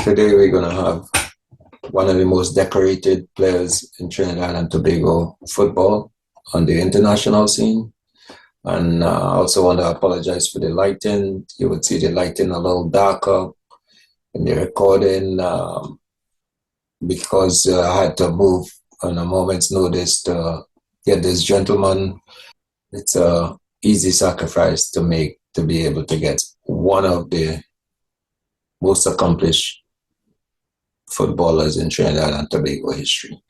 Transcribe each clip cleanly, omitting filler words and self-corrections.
Today we're going to have one of the most decorated players in Trinidad and Tobago football on the international scene. And I also want to apologize for the lighting. You would see the lighting a little darker in the recording because I had to move on a moment's notice to get this gentleman. It's a easy sacrifice to make to be able to get one of the most accomplished footballers in Trinidad and Tobago history.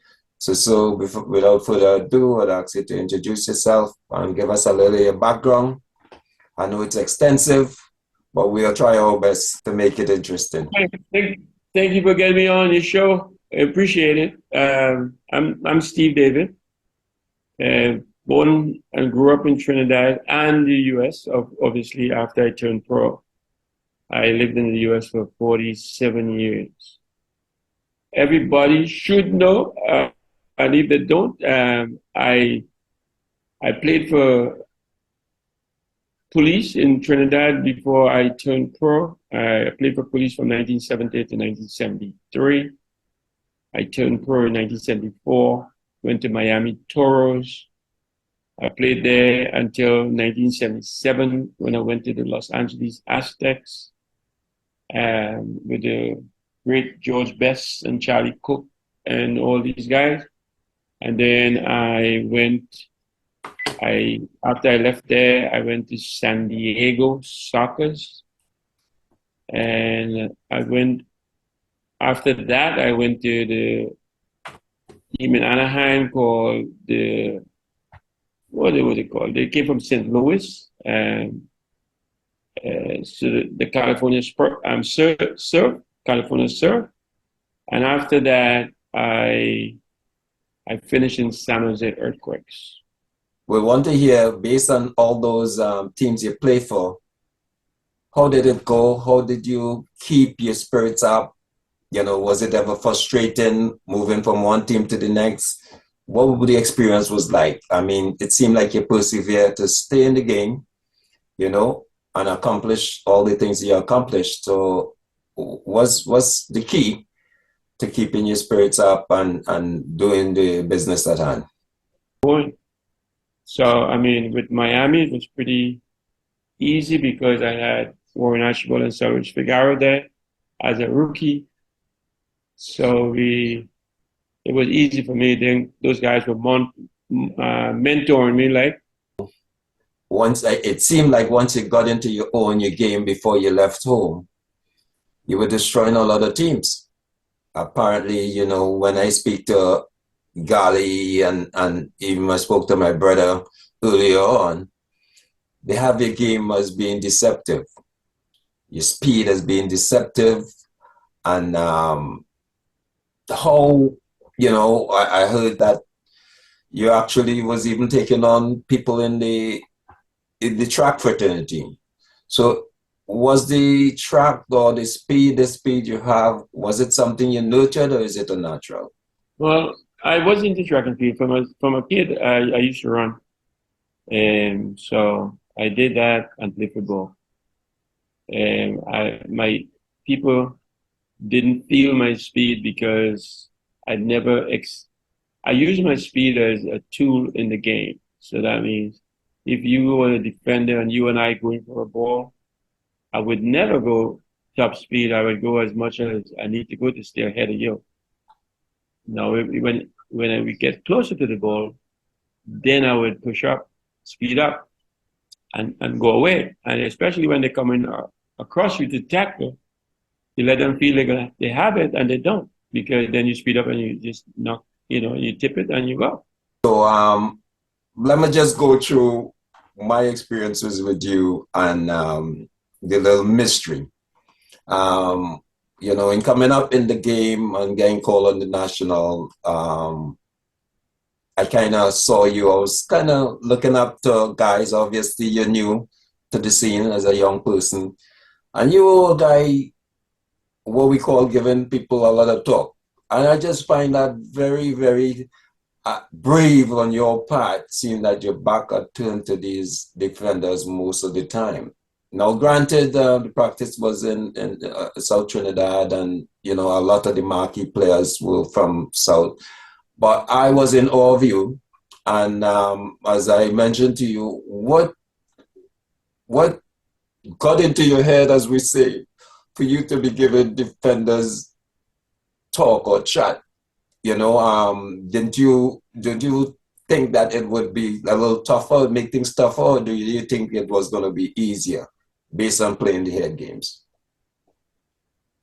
Without further ado, I'd ask you to introduce yourself and give us a little of your background. I know it's extensive, but we'll try our best to make it interesting. Thank you for getting me on your show. I appreciate it. I'm Steve David, born and grew up in Trinidad and the U.S. Obviously, after I turned pro, I lived in the U.S. for 47 years. Everybody should know, and if they don't, I played for police in Trinidad before I turned pro. I played for police from 1970 to 1973. I turned pro in 1974, went to Miami Toros. I played there until 1977 when I went to the Los Angeles Aztecs with the great George Best and Charlie Cook and all these guys. And then after I left there, I went to San Diego Sockers. And after that, I went to the team in Anaheim called what was it called? They came from St. Louis. And so the California Surf, California Surf. And after that, I finished in San Jose Earthquakes. We want to hear, based on all those teams you play for, how did it go? How did you keep your spirits up? You know, was it ever frustrating moving from one team to the next? What the experience was like? I mean, it seemed like you persevered to stay in the game, you know, and accomplish all the things you accomplished. So what's the key to keeping your spirits up and doing the business at hand? So, I mean, with Miami, it was pretty easy because I had Warren Archibald and Salvador Figaro there as a rookie. So it was easy for me. Then those guys were mentoring me, like. It seemed like once you got into your game before you left home, you were destroying a lot of teams. Apparently, you know, when I speak to Gali and even I spoke to my brother earlier on, they have your game as being deceptive. Your speed as being deceptive. And how, you know, I heard that you actually was even taking on people in the track fraternity. So was the track or the speed you have, was it something you nurtured or is it a natural? Well, I was into track and field. From a kid, I used to run. And so I did that and play football. And my people didn't feel my speed because I use my speed as a tool in the game. So that means if you were a defender and you and I going for a ball, I would never go top speed. I would go as much as I need to go to stay ahead of you. Now, when we get closer to the ball, then I would push up, speed up, and go away. And especially when they come in across you to tackle, you let them feel like they have it and they don't, because then you speed up and you just knock, you tip it and you go. So let me just go through my experiences with you and the little mystery. You know, in coming up in the game and getting called on the national, I kind of saw you. I was kind of looking up to guys. Obviously, you're new to the scene as a young person. And you were a guy, what we call giving people a lot of talk. And I just find that very, very brave on your part, seeing that your back are turned to these defenders most of the time. Now, granted, the practice was in South Trinidad, and a lot of the marquee players were from South. But I was in awe of you, and as I mentioned to you, what got into your head, as we say, for you to be giving defenders talk or chat? Didn't you think that it would be a little tougher, make things tougher, or do you think it was going to be easier based on playing the head games?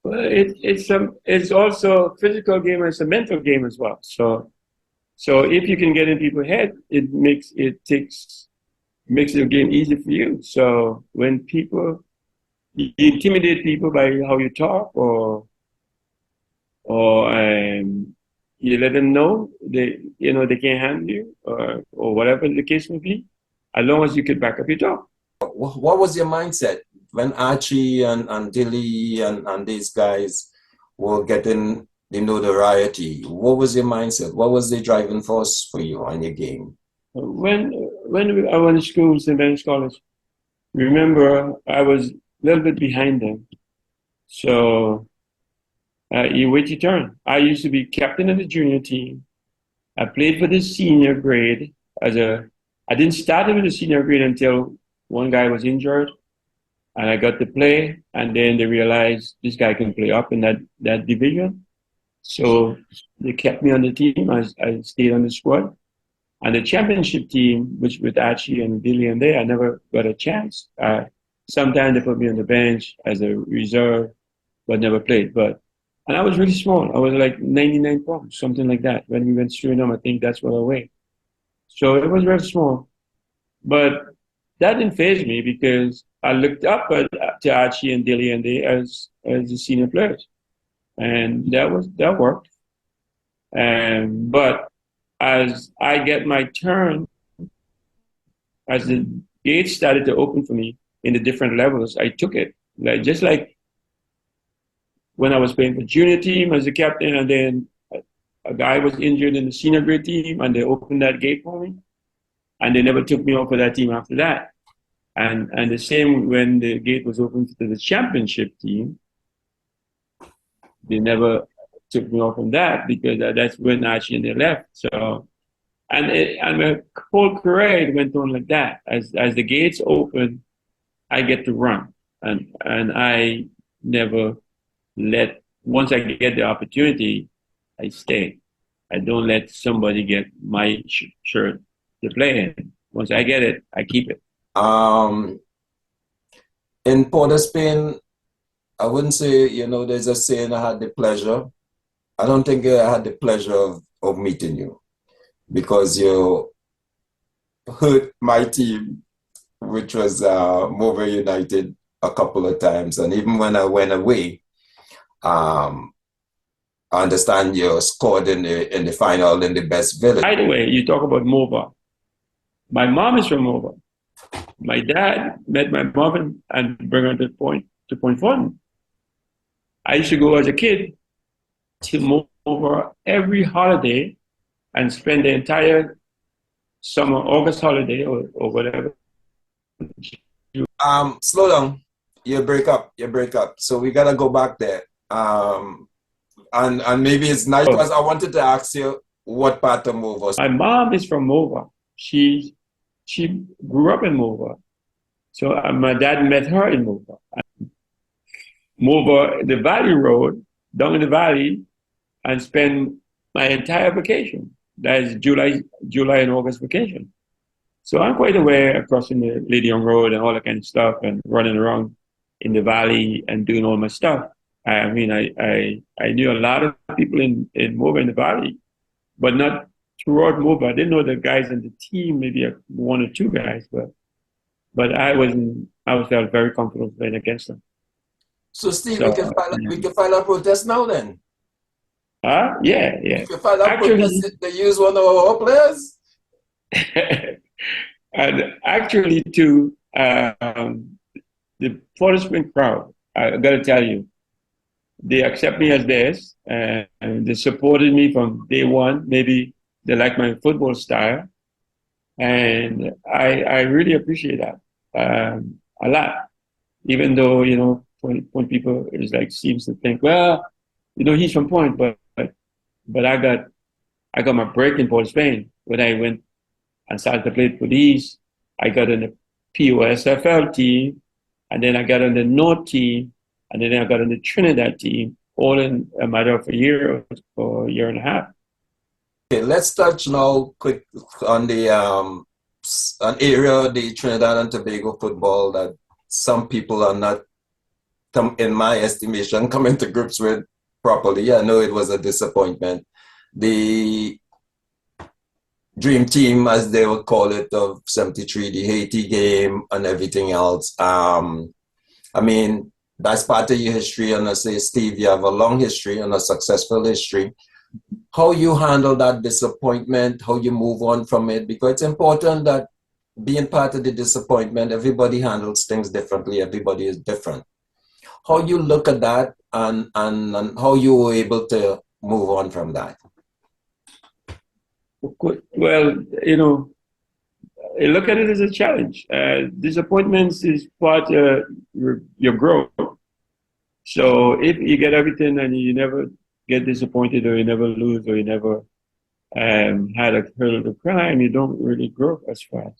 Well, it's also a physical game and it's a mental game as well. So if you can get in people's head, makes the game easy for you. So when you intimidate people by how you talk, or you let them know they can't handle you, or whatever the case may be, as long as you can back up your talk. What was your mindset when Archie and Dilly and these guys were getting the notoriety? What was your mindset? What was the driving force for you on your game? When I went to school, St. Ben's College, remember I was a little bit behind them. So you wait your turn. I used to be captain of the junior team. I played for the senior grade I didn't start with the senior grade until one guy was injured, and I got to play, and then they realized this guy can play up in that division. So they kept me on the team. I stayed on the squad. And the championship team, which with Archie and Billy and I never got a chance. Sometimes they put me on the bench as a reserve, but never played. And I was really small. I was like 99 pounds, something like that. When we went Suriname, I think that's what I weighed. So it was very small. But that didn't faze me because I looked up to Archie and Dilly and they as the senior players. And that worked. But as I get my turn, as the gates started to open for me in the different levels, I took it. Just like when I was playing for junior team as a captain, and then a guy was injured in the senior grade team, and they opened that gate for me, and they never took me off of that team after that. And the same when the gate was open to the championship team, they never took me off from that because that's when actually they left. So, and my whole career went on like that. As the gates open, I get to run, and I never once I get the opportunity, I stay. I don't let somebody get my shirt to play in. Once I get it, I keep it. In Port of Spain, I wouldn't say, there's a saying I had the pleasure. I don't think I had the pleasure of meeting you because you hurt my team, which was Mova United, a couple of times. And even when I went away, I understand you scored in the final in the best village. By the way, you talk about Mova. My mom is from Mova. My dad met my mom and bring her to Point Fortin. I used to go as a kid to Mova every holiday and spend the entire summer, August holiday or whatever. Slow down. You break up. So we gotta go back there. And maybe it's nice because I wanted to ask you what part of Mova. My mom is from Mova. She grew up in Mova. So my dad met her in Mova. Mova, the Valley Road, down in the valley, and spend my entire vacation. That is July and August vacation. So I'm quite aware of crossing the Lady Young Road and all that kind of stuff and running around in the valley and doing all my stuff. I mean, I knew a lot of people in Mova in the valley, but not throughout Mova. I didn't know the guys in the team, maybe one or two guys, but I felt very comfortable playing against them. So Steve, we can file a protest now then. Yeah. We can file a protest to use one of our players. And actually, too, the Port Spring crowd, I got to tell you, they accept me as theirs, and they supported me from day one. Maybe they like my football style, and I really appreciate that a lot. Even though, Point people is like seems to think, well, he's from Point, but I got my break in Port Spain when I went and started to play police. I got in the POSFL team, and then I got on the North team, and then I got on the Trinidad team, all in a matter of a year or a year and a half. Okay, let's touch now quick on the an area of the Trinidad and Tobago football that some people are not, in my estimation, coming to grips with properly. I know it was a disappointment. The dream team, as they would call it, of '73, the Haiti game and everything else. I mean, that's part of your history, and I say, Steve, you have a long history and a successful history. How you handle that disappointment, how you move on from it, because it's important that being part of the disappointment, everybody handles things differently, everybody is different. How you look at that, and how you were able to move on from that? Well, I look at it as a challenge. Disappointments is part of your growth. So if you get everything and you never get disappointed, or you never lose, or you never had a hurdle to climb, you don't really grow as fast.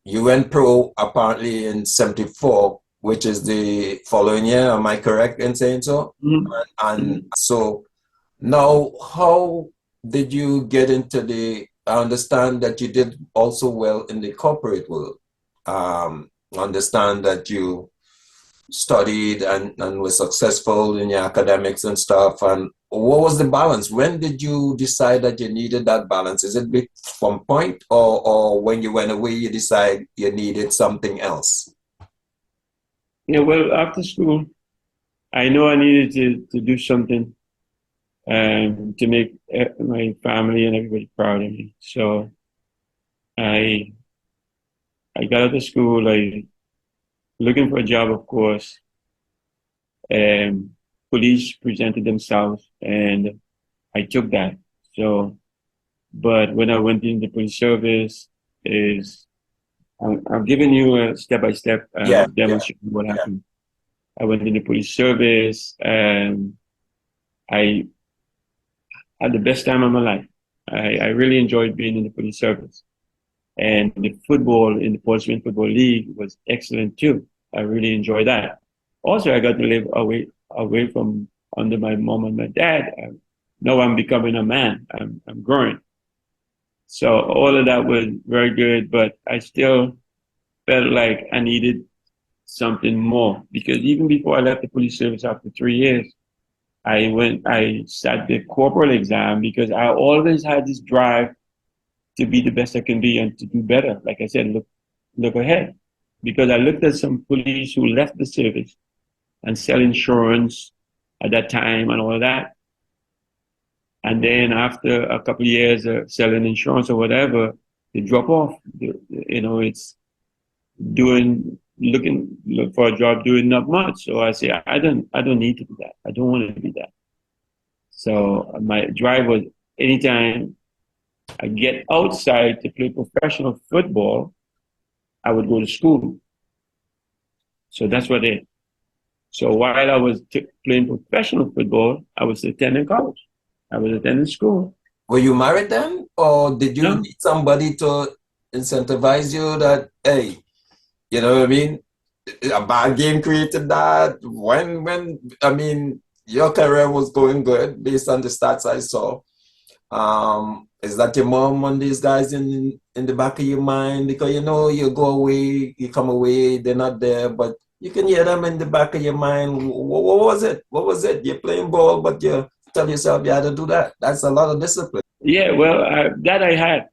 You went pro apparently in '74, which is the following year. Am I correct in saying so? Mm-hmm. And so now, how did you get into the? I understand that you did also well in the corporate world. Understand that you studied and were successful in your academics and stuff. And what was the balance? When did you decide that you needed that balance? Is it from point, or when you went away, you decide you needed something else? Yeah, well, after school, I know I needed to do something to make my family and everybody proud of me. So I I got out of school, looking for a job, of course. Police presented themselves, and I took that. So, but when I went in the police service, is I'm giving you a step-by-step Yeah, yeah, demonstration of what yeah. happened. I went in the police service, and I had the best time of my life. I really enjoyed being in the police service. And the football in the Portsmouth Football League was excellent too. I really enjoyed that. Also, I got to live away from under my mom and my dad. Now I'm becoming a man. I'm growing. So all of that was very good, but I still felt like I needed something more, because even before I left the police service after 3 years, I sat the corporal exam, because I always had this drive to be the best I can be and to do better. Like I said, look ahead. Because I looked at some police who left the service and sell insurance at that time and all of that. And then after a couple of years of selling insurance or whatever, they drop off. It's look for a job doing not much. So I say, I don't need to do that. I don't want to be that. So my drive was, anytime I get outside to play professional football, I would go to school. So that's what it is. So while I was playing professional football, I was attending college. I was attending school. Were you married then, or did you No, need somebody to incentivize you that, hey, you know what I mean? A bad game created that. When I mean, your career was going good based on the stats I saw. Is that your mom and these guys in the back of your mind? Because you go away, you come away, they're not there, but you can hear them in the back of your mind. What was it? What was it? You're playing ball, but you tell yourself you had to do that. That's a lot of discipline. yeah, well, that I had.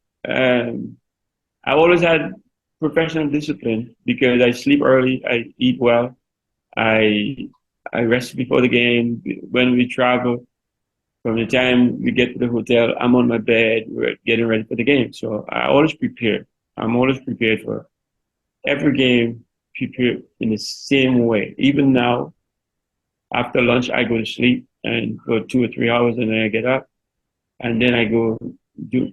I always had professional discipline, because I sleep early, I eat well, I I rest before the game. When we travel, from the time we get to the hotel, I'm on my bed, we're getting ready for the game. So I always prepare. I'm always prepared for every game, prepared in the same way. Even now, after lunch, I go to sleep and for 2 or 3 hours, and then I get up, and then I go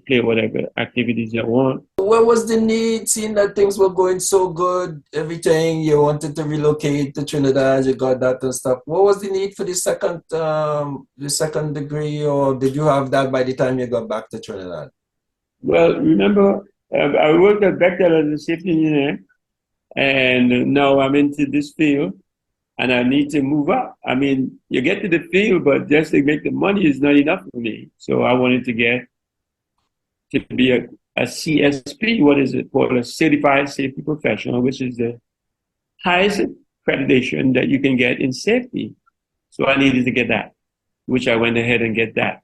play whatever activities I want. what was the need, seeing that things were going so good, everything, you wanted to relocate to Trinidad, you got that and stuff. What was the need for the second degree, or did you have that by the time you got back to Trinidad? Well, remember, I worked at Bechtel as a safety engineer, and now I'm into this field, and I need to move up. I mean, you get to the field, but just to make the money is not enough for me. So I wanted to get to be a CSP, what is it called? A certified safety professional, which is the highest accreditation that you can get in safety. So I needed to get that, which I went ahead and get that.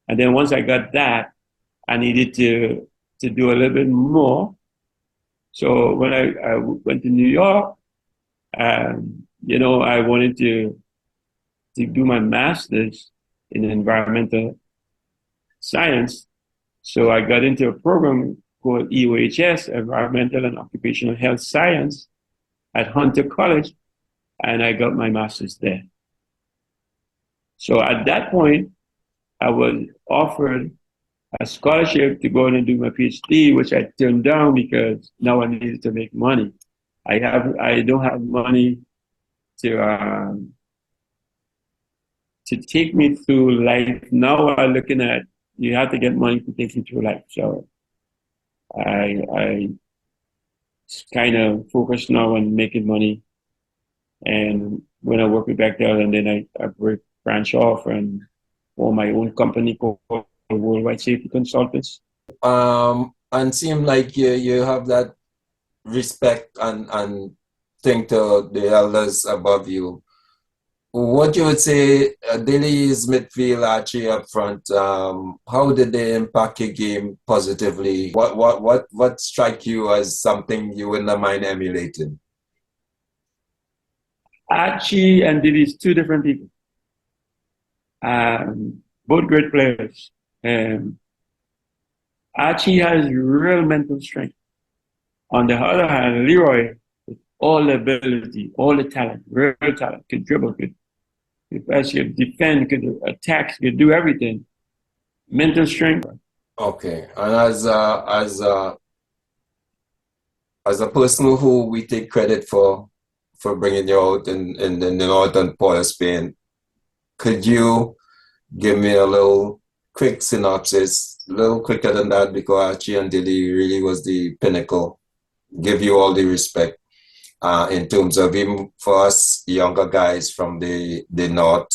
And then once I got that, I needed to do a little bit more. So when I went to New York, I wanted to do my master's in environmental science. So I got into a program called EOHS, Environmental and Occupational Health Science, at Hunter College, and I got my master's there. So at that point, I was offered a scholarship to go in and do my PhD, which I turned down because now I needed to make money. I don't have money to take me through life. Now I'm looking at you have to get money to take you through life. So I kind of focus now on making money. And when I work with Bechtel, and then I branch off and own my own company called Worldwide Safety Consultants. And seem like you have that respect and think to the elders above you. What you would say, Delhi's midfield, Archie up front, how did they impact your game positively? What strike you as something you wouldn't mind emulating? Archie and Didi is two different people. Both great players. Archie has real mental strength. On the other hand, Leroy, with all the ability, all the talent, real talent, could dribble, could defend, could attack, could do everything. Mental strength. Okay, and as a person who we take credit for bringing you out in the northern part of Spain, could you give me a little quick synopsis, a little quicker than that, because Archie and Dilly really was the pinnacle. Give you all the respect in terms of even for us younger guys from the north.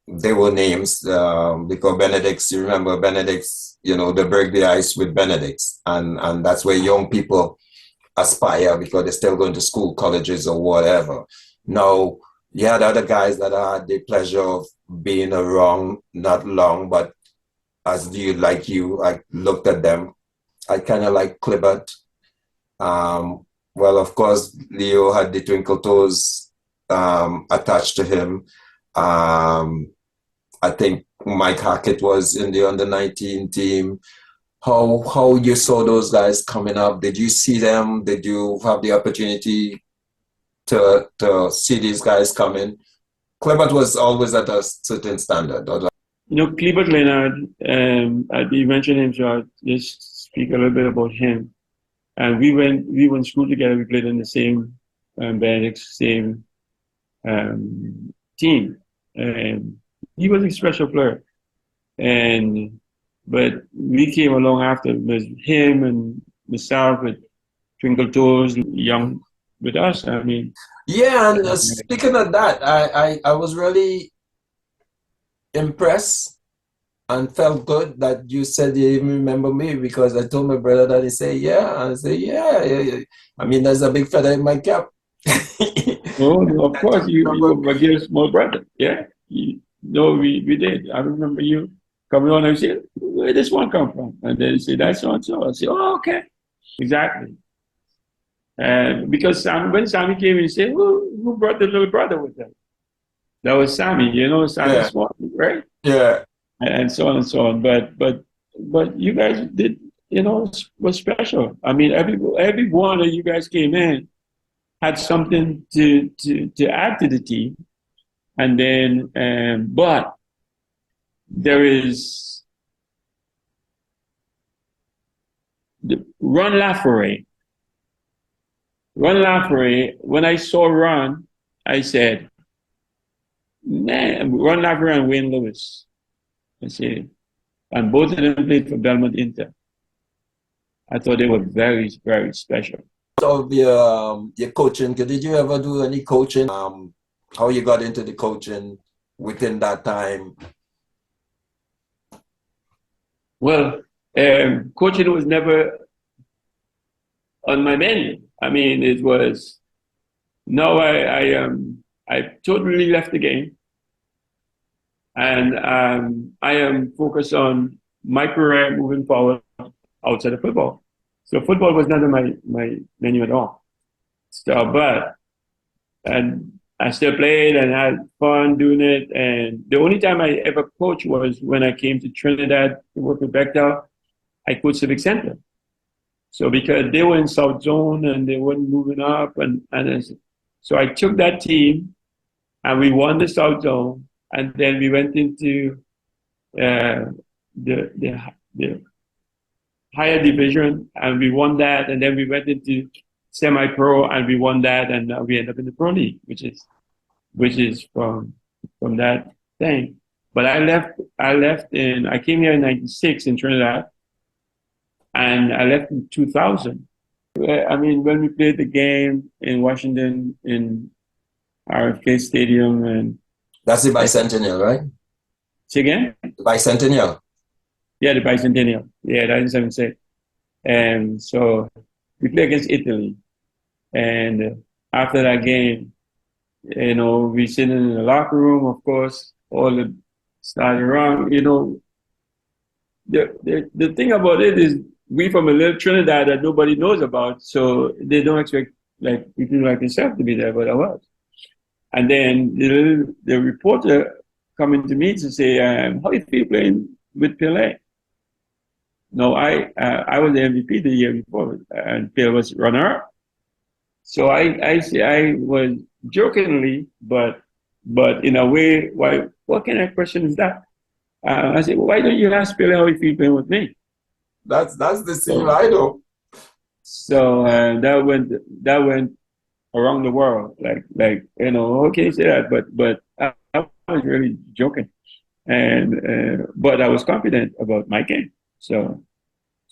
They were names because Benedict's, you remember Benedict's, they break the ice with Benedict's, and that's where young people aspire because they're still going to school, colleges, or whatever. Now, you had other guys that had the pleasure of being around, not long, but I looked at them. I kind of like Clibbert. Well, of course, Leo had the twinkle toes attached to him. I think Mike Hackett was in the under-19 team. How you saw those guys coming up? Did you see them? Did you have the opportunity to see these guys coming? Clement was always at a certain standard. Clifford Leonard, you mentioned him, so I'll just speak a little bit about him. And we went to school together. We played in the same Benedict's same team. And he was a special player. But we came along after with him and myself with Twinkle Toes, young with us. I mean, yeah. And speaking of that, I was really impressed and felt good that you said you even remember me, because I told my brother that. He said, yeah. And I said, yeah. I mean, there's a big feather in my cap. Oh, of course, you were my dear small brother. Yeah. We did. I remember you coming on and say, where did this one come from? And then you say, that's so and so. I say, oh, okay. Exactly. Because when Sammy came in, he said, who brought the little brother with them? That was Sammy, Sammy Small, right? Yeah. And so on and so on. But you guys did, was special. I mean, every one of you guys came in had something to add to the team. And then, but there is Ron Lafferay. Ron Lafferay, when I saw Ron, I said, man, Ron Lafferay and Wayne Lewis. I said, and both of them played for Belmont Inter. I thought they were very, very special. So your coaching, did you ever do any coaching? How you got into the coaching within that time? Well, coaching was never on my menu. I mean, it was, no, I totally left the game. And I am focused on my career moving forward outside of football. So football was not on my menu at all. So, but, and I still played and had fun doing it. And the only time I ever coached was when I came to Trinidad to work with Bechtel. I coached Civic Center. So because they were in South Zone and they weren't moving up, so I took that team and we won the South Zone, and then we went into the higher division and we won that, and then we went into semi-pro and we won that, and we ended up in the Pro League, which is from that thing. But I came here in '96 in Trinidad. And I left in 2000. I mean, when we played the game in Washington in RFK Stadium, and That's the bicentennial, right? say again? The bicentennial. Yeah, the bicentennial. Yeah, 1976. And so we played against Italy. And after that game, we sitting in the locker room, of course, all the starting around, the thing about it is we from a little Trinidad that nobody knows about, so they don't expect like people like yourself to be there, but I was. And then the reporter coming to me to say, how you feel playing with Pele? No, I was the MVP the year before, and Pele was runner-up. So I was jokingly, but in a way, what kind of question is that? I said, well, why don't you ask Pele how he feels playing with me? That's the same I know. So that went around the world, okay, say that, but I was really joking, and but I was confident about my game. So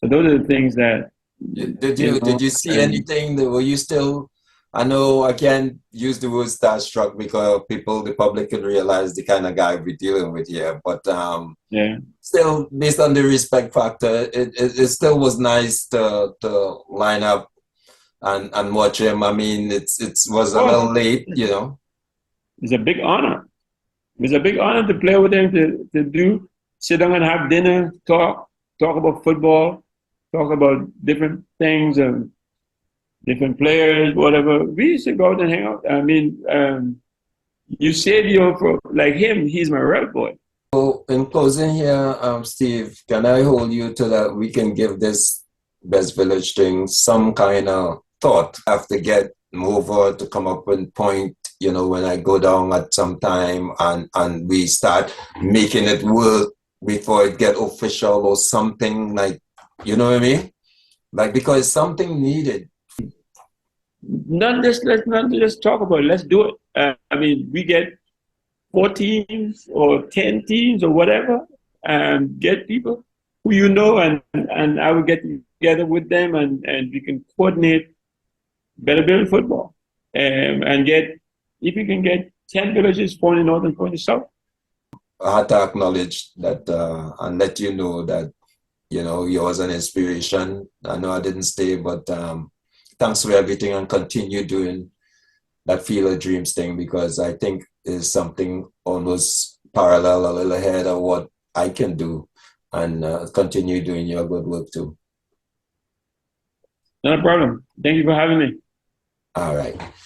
those are the things that. Did you see anything that were you still? I know I can't use the word starstruck because the public can realize the kind of guy we're dealing with here. But yeah, still, based on the respect factor, it still was nice to line up and watch him. I mean, it was a little late, It's a big honor. It's a big honor to play with him, to sit down and have dinner, talk about football, talk about different things and different players, whatever. We used to go out and hang out. I mean, Eusebio, like him, he's my rep boy. So in closing here, Steve, can I hold you to that we can give this Best Village thing some kind of thought? I have to move on to come up with point, when I go down at some time and we start making it work before it get official or something, like, you know what I mean? Like, because something needed. Let's not just talk about it. Let's do it. I mean, we get 4 teams or 10 teams or whatever, and get people who and I will get together with them, and we can coordinate better building football, and if we can get 10 villages, 4 in the north and 4 in the south. I had to acknowledge that and let you know that you was an inspiration. I know I didn't stay, but thanks for everything, and continue doing that Field of Dreams thing, because I think is something almost parallel, a little ahead of what I can do, and continue doing your good work too. No problem. Thank you for having me. All right.